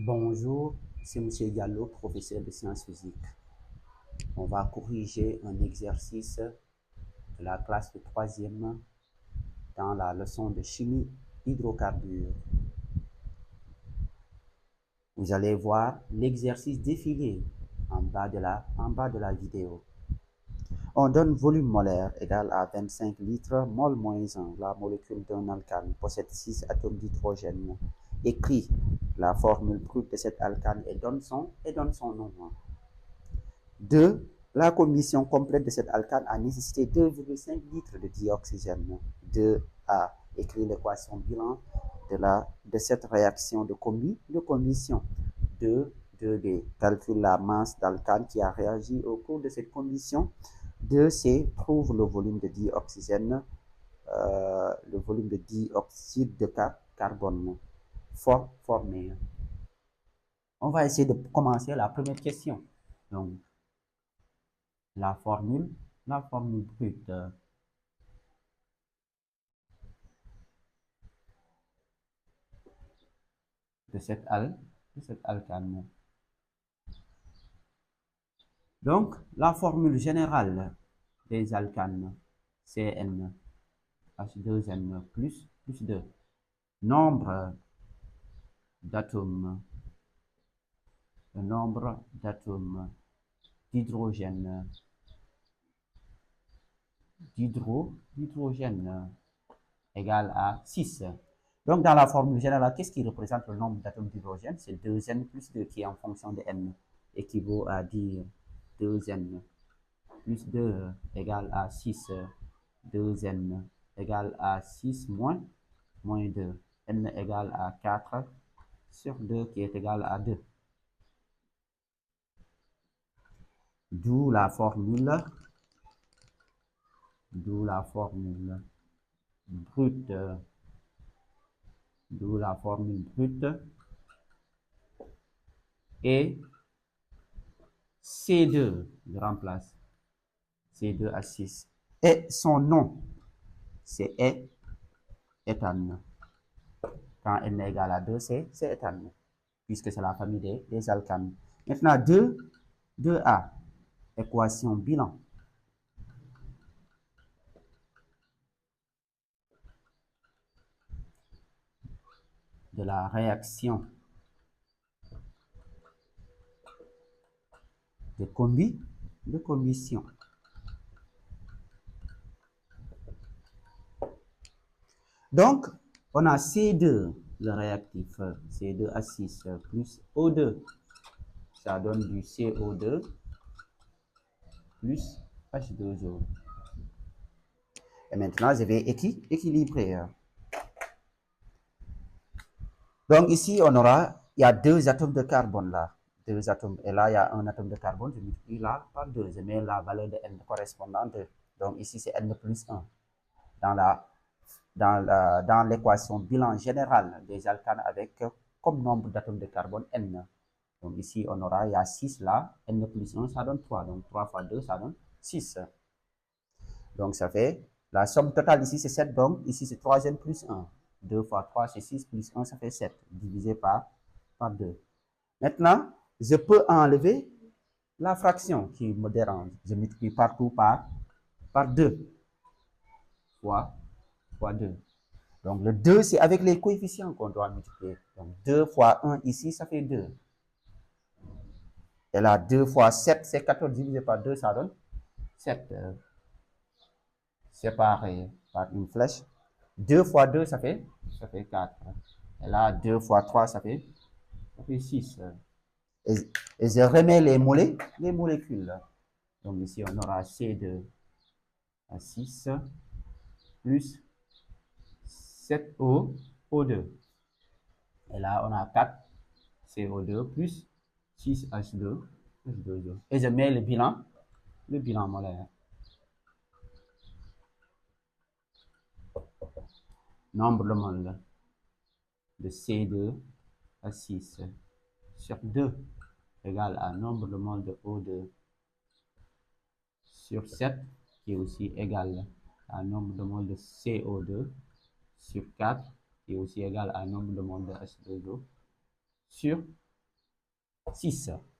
Bonjour, c'est Monsieur Diallo, professeur de sciences physiques. On va corriger un exercice de la classe de troisième dans la leçon de chimie hydrocarbures. Vous allez voir l'exercice défiler en bas de la vidéo. On donne volume molaire égal à 25 litres, mol moins 1. La molécule d'un alcane possède 6 atomes d'hydrogène. Écrit la formule brute de cet alcane et donne son nom. 2. La commission complète de cet alcane a nécessité 2,5 litres de dioxygène. 2A. Écrit l'équation bilan de cette réaction de commission. 2B. Calcule la masse d'alcane qui a réagi au cours de cette commission. 2C. Trouve le volume de dioxygène, le volume de dioxyde de carbone formé. On va essayer de commencer la première question. Donc, la formule brute de cet alcane. Donc, la formule générale des alcanes, CN, H2N plus 2. Nombre d'atomes, le nombre d'atomes d'hydrogène, égal à 6. Donc, dans la formule générale, qu'est-ce qui représente le nombre d'atomes d'hydrogène? C'est 2n plus 2 qui est en fonction de n, équivaut à dire 2n plus 2 égale à 6, 2n égale à 6 moins 2, n égale à 4 sur 2 qui est égal à 2. D'où la formule brute, et C2, je remplace C2 à 6. Et son nom, c'est éthane. Quand n est égal à 2, c'est éthane, puisque c'est la famille des alcanes. Maintenant, 2A, équation bilan. De la réaction de combustion. Donc, on a C2, le réactif, C2H6 plus O2. Ça donne du CO2 plus H2O. Et maintenant, je vais équilibrer. Donc ici, il y a 2 atomes de carbone là. 2 atomes. Et là, il y a un atome de carbone. Je multiplie là par 2. Je mets la valeur de n correspondant à 2. Donc ici, c'est n plus 1. Dans l'équation bilan général des alcanes avec comme nombre d'atomes de carbone n. Donc ici, il y a 6 là. n plus 1, ça donne 3. Donc 3 fois 2, ça donne 6. Donc ça fait, la somme totale ici, c'est 7. Donc ici, c'est 3n plus 1. 2 fois 3, c'est 6, plus 1, ça fait 7, divisé par 2. Maintenant, je peux enlever la fraction qui me dérange. Je multiplie partout par 2 fois 2. Donc, le 2, c'est avec les coefficients qu'on doit multiplier. Donc, 2 fois 1 ici, ça fait 2. Et là, 2 fois 7, c'est 14 divisé par 2, ça donne 7. Séparé par une flèche. 2 fois 2, ça fait 4. Et là, 2 fois 3, ça fait 6. Et je remets les molécules. Donc ici, on aura C2 à 6 plus 7O, O2. Et là, on a 4 CO2 plus 6 H2, H2O. Et je mets le bilan molaire. Nombre de moles de C2 à 6 sur 2 égale à nombre de moles de O2 sur 7 qui est aussi égal à nombre de moles de CO2 sur 4 qui est aussi égal à nombre de moles de H2O sur 6.